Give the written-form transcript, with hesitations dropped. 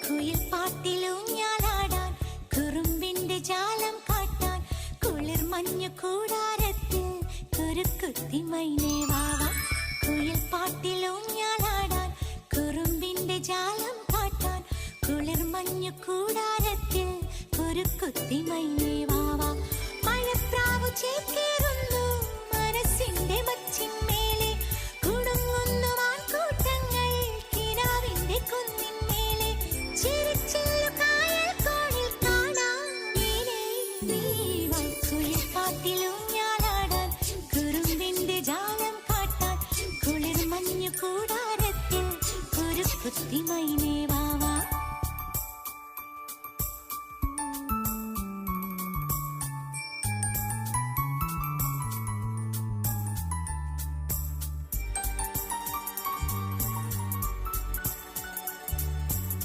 കുയിൽ പാട്ടിലൂഞ്ഞാലാടാൻ കുറുമ്പിന്റെ ജാലം കാട്ടാൻ കുളിർ മഞ്ഞു കൂടാരത്തിൽ കുരുക്കുത്തി മൈനേ വാവാ. കുയിൽ പാട്ടിലൂഞ്ഞാലാടാൻ കുറുമ്പിന്റെ ജാലം കാട്ടാൻ കുളിർ മഞ്ഞു കൂടാരത്തിൽ കുരുക്കുത്തി മൈനേ വാവാ. മഴപ്രാവു ചേക്കേ